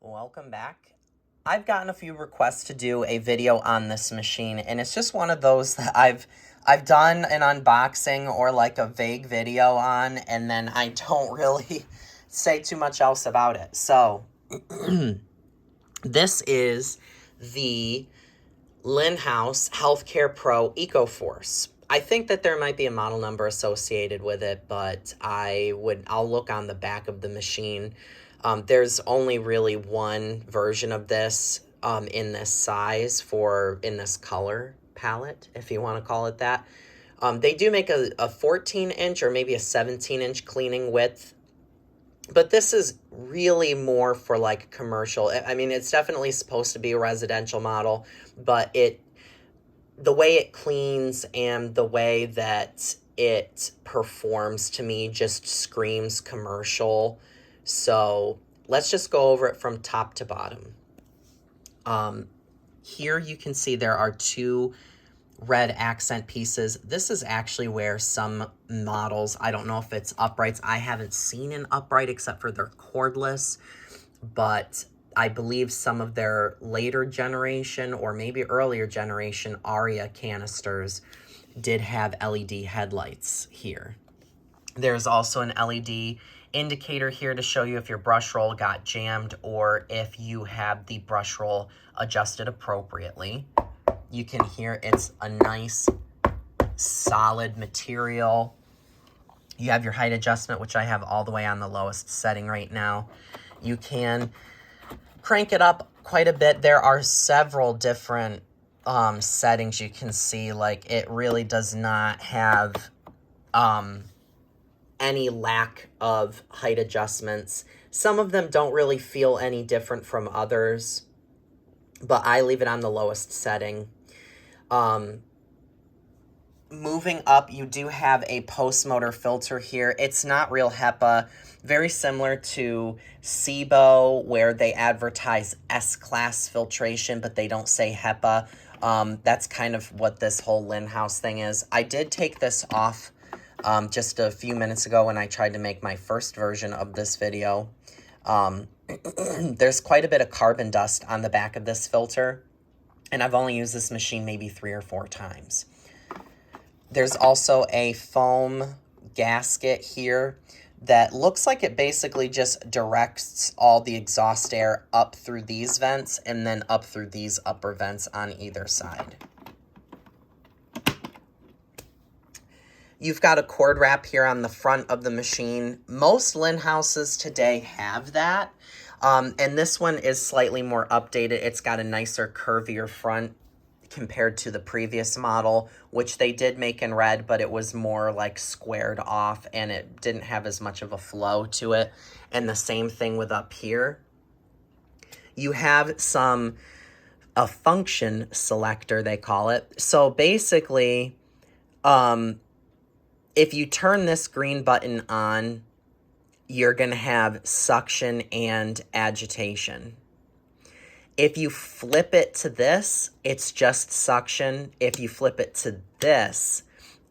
Welcome back. I've gotten a few requests to do a video on this machine, and it's just one of those that I've done an unboxing or like a vague video on, and then I don't really say too much else about it. So this is the Lindhaus Healthcare Pro EcoForce. I think that there might be a model number associated with it, but I'll look on the back of the machine. There's only really one version of this in this size in this color palette, if you want to call it that. They do make a 14-inch or maybe a 17-inch cleaning width, but this is really more for like commercial. I mean, it's definitely supposed to be a residential model, but the way it cleans and the way that it performs to me just screams commercial. So let's just go over it from top to bottom. Here you can see there are two red accent pieces. This is actually where some models, I don't know if it's uprights. I haven't seen an upright except for their cordless, but I believe some of their later generation or maybe earlier generation Aria canisters did have LED headlights here. There's also an LED indicator here to show you if your brush roll got jammed or if you have the brush roll adjusted appropriately. You can hear it's a nice solid material. You have your height adjustment, which I have all the way on the lowest setting right now. You can crank it up quite a bit. There are several different settings you can see. Like, it really does not have any lack of height adjustments. Some of them don't really feel any different from others, but I leave it on the lowest setting. Moving up, you do have a post-motor filter here. It's not real HEPA, very similar to SIBO, where they advertise S-class filtration, but they don't say HEPA. That's kind of what this whole Lindhaus thing is. I did take this off just a few minutes ago when I tried to make my first version of this video. There's quite a bit of carbon dust on the back of this filter, and I've only used this machine maybe 3 or 4 times. There's also a foam gasket here that looks like it basically just directs all the exhaust air up through these vents and then up through these upper vents on either side. You've got a cord wrap here on the front of the machine. Most Lindhauses today have that, and this one is slightly more updated. It's got a nicer, curvier front compared to the previous model, which they did make in red, but it was more like squared off and it didn't have as much of a flow to it. And the same thing with up here. You have a function selector, they call it. So basically, if you turn this green button on, you're going to have suction and agitation. If you flip it to this, it's just suction. If you flip it to this,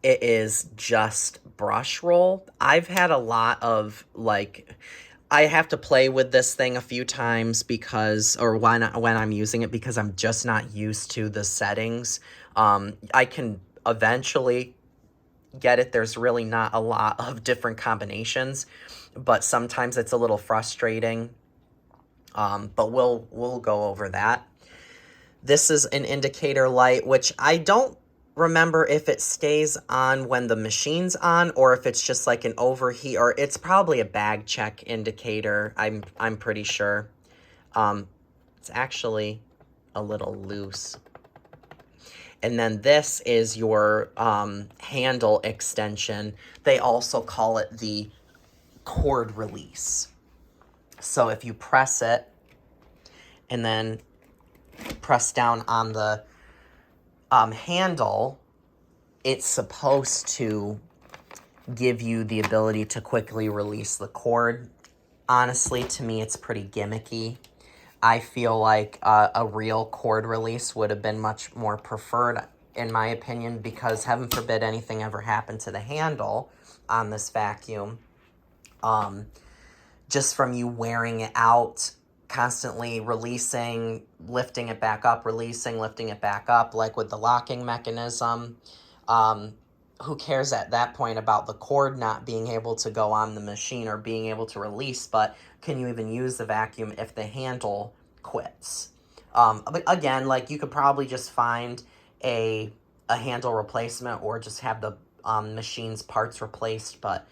it is just brush roll. I've had a lot of, I have to play with this thing a few times when I'm using it, because I'm just not used to the settings. I can eventually get it. There's really not a lot of different combinations, but sometimes it's a little frustrating. But we'll go over that. This is an indicator light, which I don't remember if it stays on when the machine's on or if it's just like an overheat, or it's probably a bag check indicator. I'm pretty sure. It's actually a little loose. And then this is your handle extension. They also call it the cord release. So if you press it and then press down on the handle, it's supposed to give you the ability to quickly release the cord. Honestly, to me, it's pretty gimmicky. I feel like a real cord release would have been much more preferred, in my opinion, because heaven forbid anything ever happened to the handle on this vacuum. Just from you wearing it out, constantly releasing, lifting it back up, releasing, lifting it back up, like with the locking mechanism. Who cares at that point about the cord not being able to go on the machine or being able to release, but can you even use the vacuum if the handle quits? But again, like you could probably just find a handle replacement or just have the machine's parts replaced, but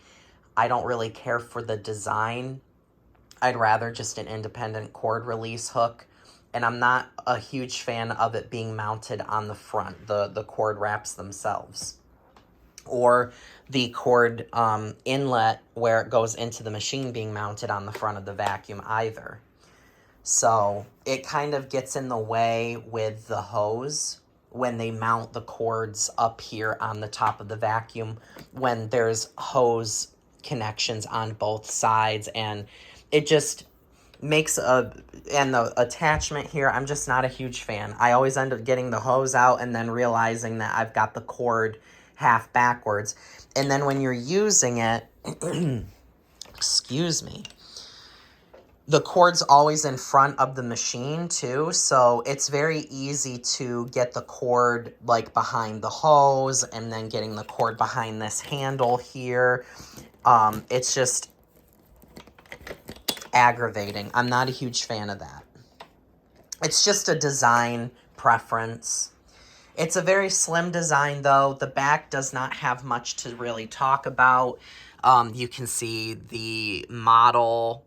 I don't really care for the design. I'd rather just an independent cord release hook, and I'm not a huge fan of it being mounted on the front, the cord wraps themselves, or the cord inlet where it goes into the machine being mounted on the front of the vacuum either. So it kind of gets in the way with the hose when they mount the cords up here on the top of the vacuum, when there's hose connections on both sides, and it just makes and the attachment here, I'm just not a huge fan. I always end up getting the hose out and then realizing that I've got the cord half backwards. And then when you're using it, excuse me, the cord's always in front of the machine too, so it's very easy to get the cord like behind the hose and then getting the cord behind this handle here. It's just aggravating. I'm not a huge fan of that. It's just a design preference. It's a very slim design though. The back does not have much to really talk about. You can see the model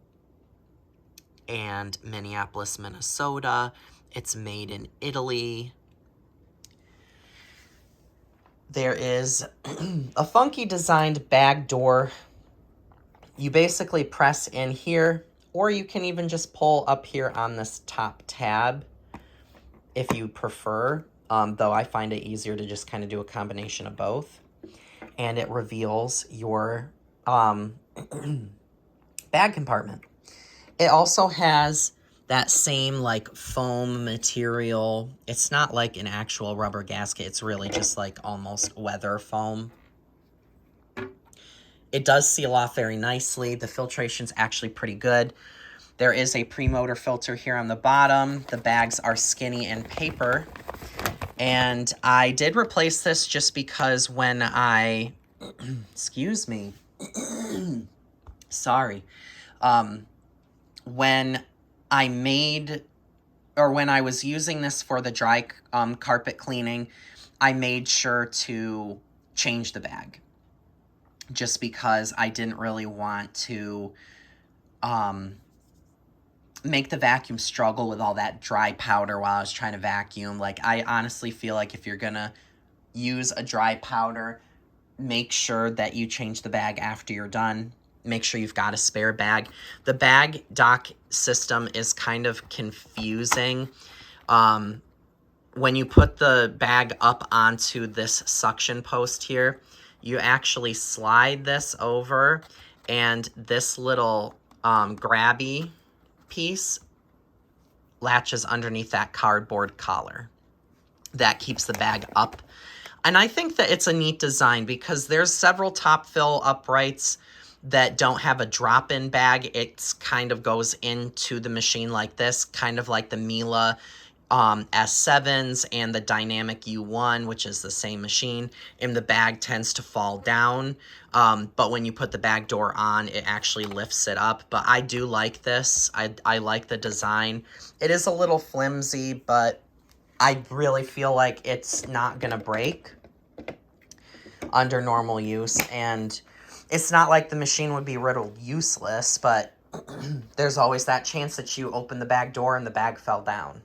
and Minneapolis, Minnesota. It's made in Italy. There is a funky designed bag door. You basically press in here, or you can even just pull up here on this top tab if you prefer, though I find it easier to just kind of do a combination of both. And it reveals your bag compartment. It also has that same like foam material. It's not like an actual rubber gasket. It's really just like almost weather foam. It does seal off very nicely. The filtration's actually pretty good. There is a pre-motor filter here on the bottom. The bags are skinny and paper. And I did replace this just because when I, excuse me, sorry, when I made, or when I was using this for the dry carpet cleaning, I made sure to change the bag just because I didn't really want to make the vacuum struggle with all that dry powder while I was trying to vacuum. Like, I honestly feel like if you're gonna use a dry powder, make sure that you change the bag after you're done. Make sure you've got a spare bag. The bag dock system is kind of confusing. When you put the bag up onto this suction post here, you actually slide this over, and this little grabby piece latches underneath that cardboard collar. That keeps the bag up. And I think that it's a neat design because there's several top fill uprights that don't have a drop-in bag. It kind of goes into the machine like this, kind of like the Miele S7s and the Dynamic U1, which is the same machine, and the bag tends to fall down. But when you put the bag door on, it actually lifts it up. But I do like this. I like the design. It is a little flimsy, but I really feel like it's not gonna break under normal use, and it's not like the machine would be riddled useless, but there's always that chance that you open the bag door and the bag fell down.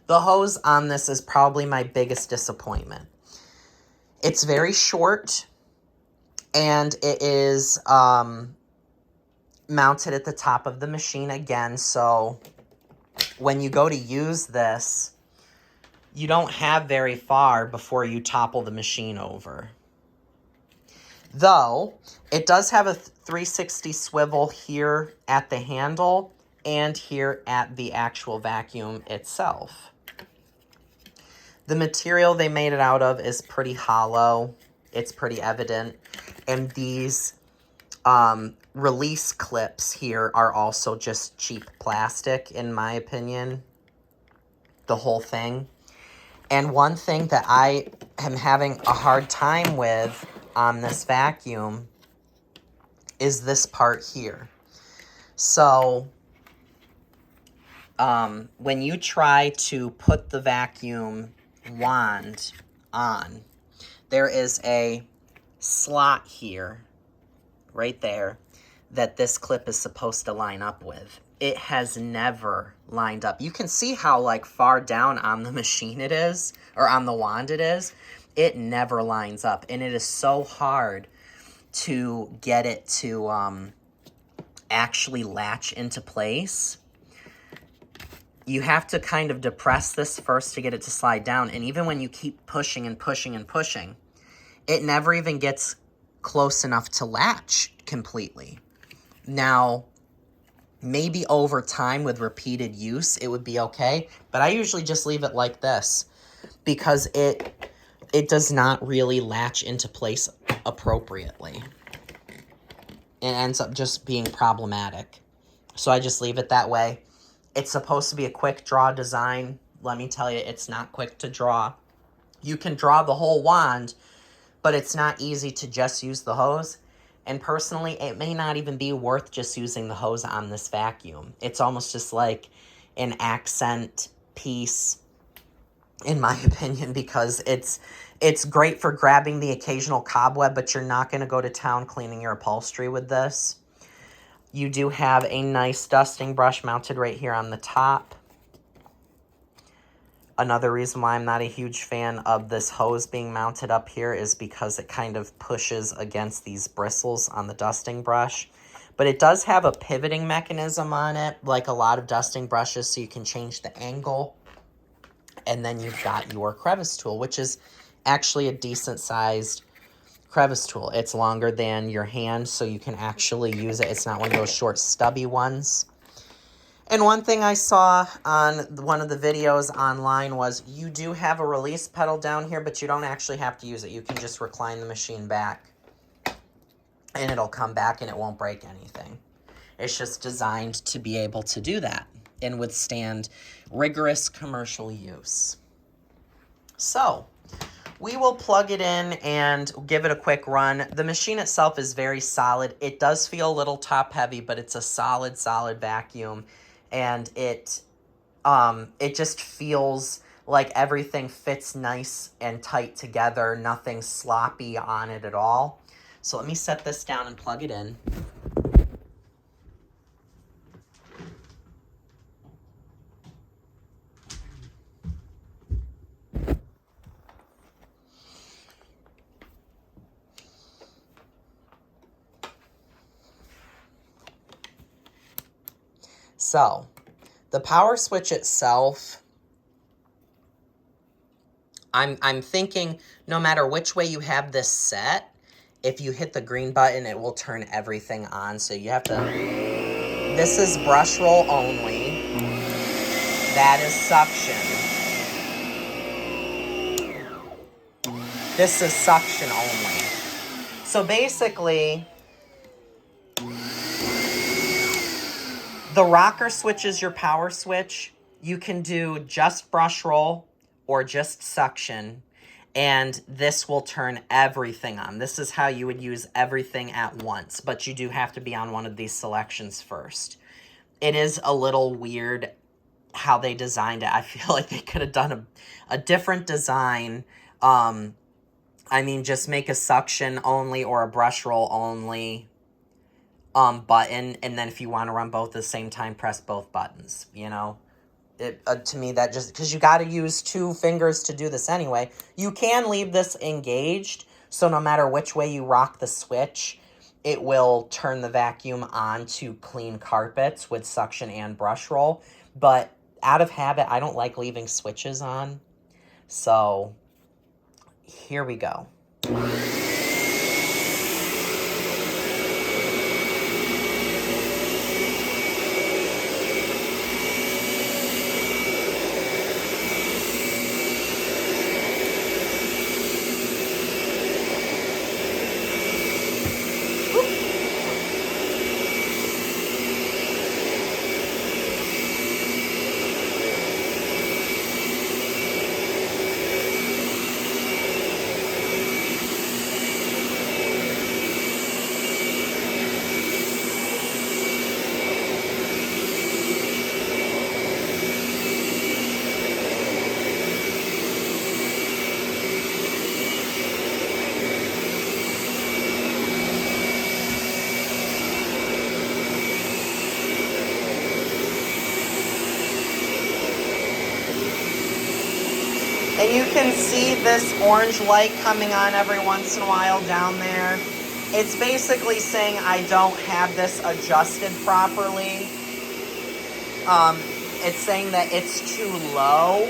The hose on this is probably my biggest disappointment. It's very short, and it is mounted at the top of the machine again, so when you go to use this, you don't have very far before you topple the machine over. Though, it does have a 360 swivel here at the handle and here at the actual vacuum itself. The material they made it out of is pretty hollow. It's pretty evident. And these release clips here are also just cheap plastic, in my opinion. The whole thing. And one thing that I am having a hard time with on this vacuum is this part here. So, when you try to put the vacuum wand on, there is a slot here, right there, that this clip is supposed to line up with. It has never lined up. You can see how like far down on the machine it is, or on the wand it is. It never lines up, and it is so hard to get it to actually latch into place. You have to kind of depress this first to get it to slide down, and even when you keep pushing and pushing and pushing, it never even gets close enough to latch completely. Now, maybe over time with repeated use, it would be okay, but I usually just leave it like this because it does not really latch into place appropriately. It ends up just being problematic. So I just leave it that way. It's supposed to be a quick draw design. Let me tell you, it's not quick to draw. You can draw the whole wand, but it's not easy to just use the hose. And personally, it may not even be worth just using the hose on this vacuum. It's almost just like an accent piece, in my opinion, because it's great for grabbing the occasional cobweb, but you're not going to go to town cleaning your upholstery with this. You do have a nice dusting brush mounted right here on the top. Another reason why I'm not a huge fan of this hose being mounted up here is because it kind of pushes against these bristles on the dusting brush. But it does have a pivoting mechanism on it, like a lot of dusting brushes, so you can change the angle. And then you've got your crevice tool, which is actually a decent sized crevice tool. It's longer than your hand, so you can actually use it. It's not one of those short stubby ones. And one thing I saw on one of the videos online was you do have a release pedal down here, but you don't actually have to use it. You can just recline the machine back and it'll come back and it won't break anything. It's just designed to be able to do that and withstand rigorous commercial use. So we will plug it in and give it a quick run. The machine itself is very solid. It does feel a little top heavy, but it's a solid vacuum. And it just feels like everything fits nice and tight together. Nothing sloppy on it at all. So let me set this down and plug it in. So, the power switch itself, I'm thinking no matter which way you have this set, if you hit the green button, it will turn everything on. So you have to, this is brush roll only. That is suction. This is suction only. So basically, the rocker switch is your power switch. You can do just brush roll or just suction, and this will turn everything on. This is how you would use everything at once, but you do have to be on one of these selections first. It is a little weird how they designed it. I feel like they could have done a different design. I mean, just make a suction only or a brush roll only button, and then if you want to run both at the same time, press both buttons, you know? To me, that just, because you got to use 2 fingers to do this anyway. You can leave this engaged, so no matter which way you rock the switch, it will turn the vacuum on to clean carpets with suction and brush roll. But out of habit, I don't like leaving switches on. So here we go. And you can see this orange light coming on every once in a while down there. It's basically saying I don't have this adjusted properly. It's saying that it's too low,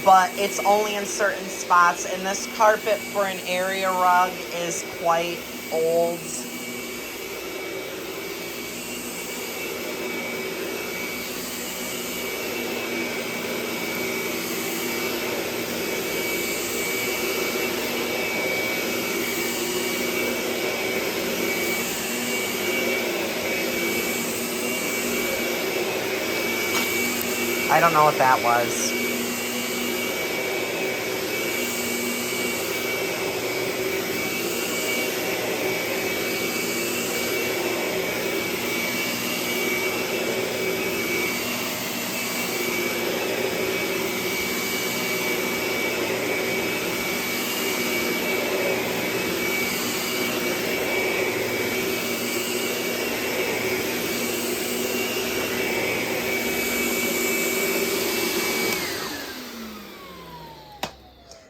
but it's only in certain spots. And this carpet for an area rug is quite old. I don't know what that was.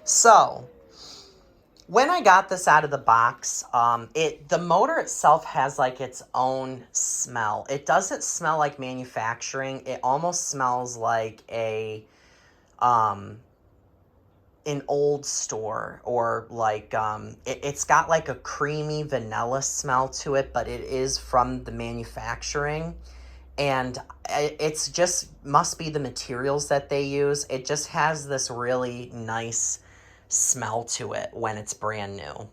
So, when I got this out of the box, the motor itself has like its own smell. It doesn't smell like manufacturing. It almost smells like an old store, or like it's got like a creamy vanilla smell to it, but it is from the manufacturing. And it's just must be the materials that they use. It just has this really nice smell to it when it's brand new.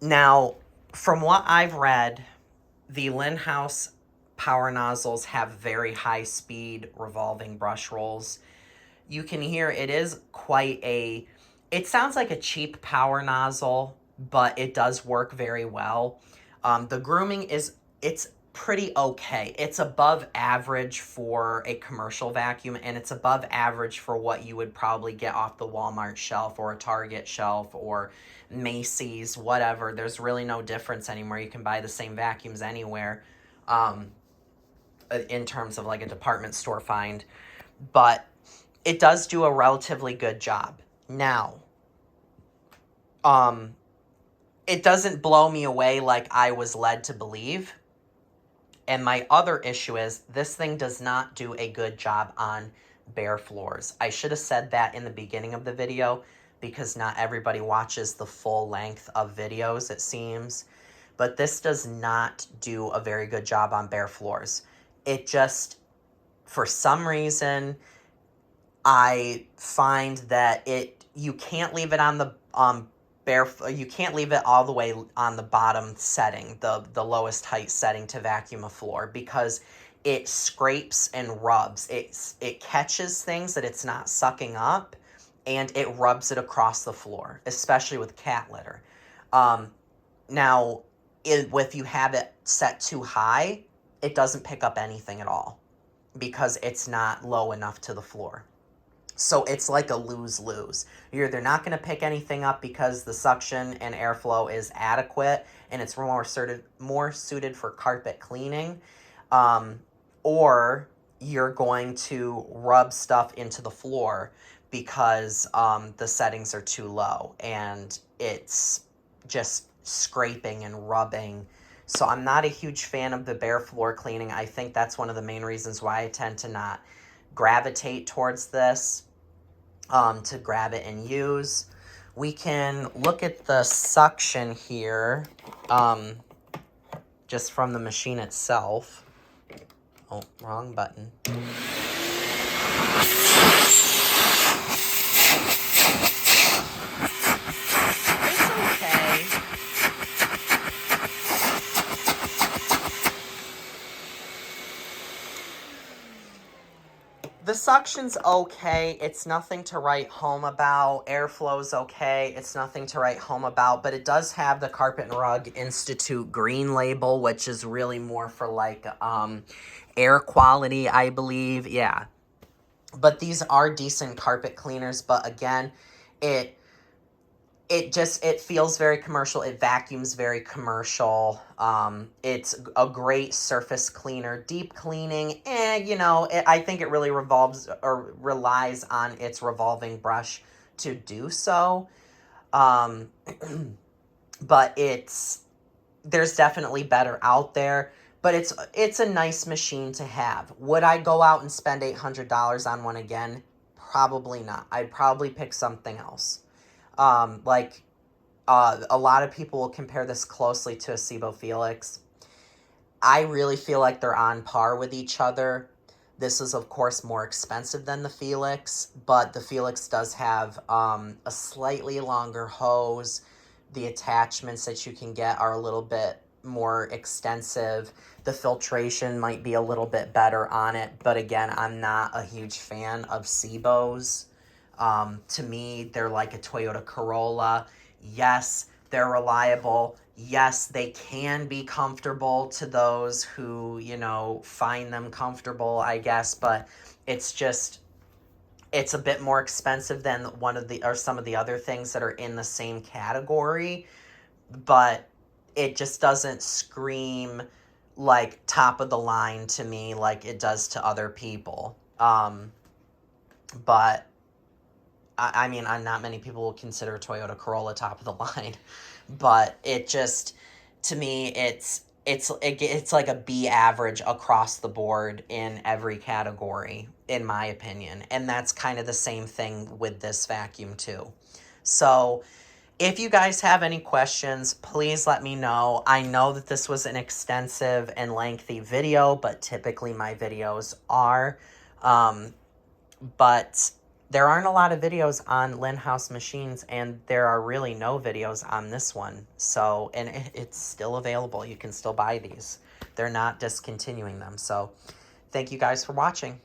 Now, from what I've read, the Lindhaus power nozzles have very high speed revolving brush rolls. You can hear it is it sounds like a cheap power nozzle, but it does work very well. The grooming it's pretty okay. It's above average for a commercial vacuum, and it's above average for what you would probably get off the Walmart shelf or a Target shelf or Macy's, whatever. There's really no difference anymore. You can buy the same vacuums anywhere, in terms of like a department store find. But it does do a relatively good job. Now, it doesn't blow me away like I was led to believe. And my other issue is this thing does not do a good job on bare floors. I should have said that in the beginning of the video, because not everybody watches the full length of videos, it seems. But this does not do a very good job on bare floors. It just, for some reason, I find that you can't leave it on the you can't leave it all the way on the bottom setting, the lowest height setting to vacuum a floor, because it scrapes and rubs. It catches things that it's not sucking up, and it rubs it across the floor, especially with cat litter. Now, if you have it set too high, it doesn't pick up anything at all because it's not low enough to the floor. So it's like a lose-lose. You're either not going to pick anything up because the suction and airflow is adequate and it's more suited for carpet cleaning, or you're going to rub stuff into the floor because the settings are too low and it's just scraping and rubbing. So I'm not a huge fan of the bare floor cleaning. I think that's one of the main reasons why I tend to not gravitate towards this, to grab it and use. We can look at the suction here, just from the machine itself. Oh, wrong button. It's okay. The suction's okay. It's nothing to write home about. Airflow's okay. It's nothing to write home about. But it does have the Carpet and Rug Institute green label, which is really more for like air quality, I believe. Yeah. But these are decent carpet cleaners. But again, it feels very commercial. It vacuums very commercial. It's a great surface cleaner. Deep cleaning, I think it really revolves or relies on its revolving brush to do so. Um, but there's definitely better out there. But it's a nice machine to have. Would I go out and spend $800 on one again? Probably not. I'd probably pick something else. A lot of people will compare this closely to a Cibo Felix. I really feel like they're on par with each other. This is, of course, more expensive than the Felix, but the Felix does have a slightly longer hose. The attachments that you can get are a little bit more extensive. The filtration might be a little bit better on it, but again, I'm not a huge fan of Cibos. To me, they're like a Toyota Corolla. Yes, they're reliable. Yes, they can be comfortable to those who, find them comfortable, I guess, but it's a bit more expensive than some of the other things that are in the same category, but it just doesn't scream like top of the line to me like it does to other people. But I mean, not many people will consider Toyota Corolla top of the line, but it just, to me, it's like a B average across the board in every category, in my opinion. And that's kind of the same thing with this vacuum too. So if you guys have any questions, please let me know. I know that this was an extensive and lengthy video, but typically my videos are. But there aren't a lot of videos on Lindhaus machines, and there are really no videos on this one. So, and it's still available. You can still buy these. They're not discontinuing them. So, thank you guys for watching.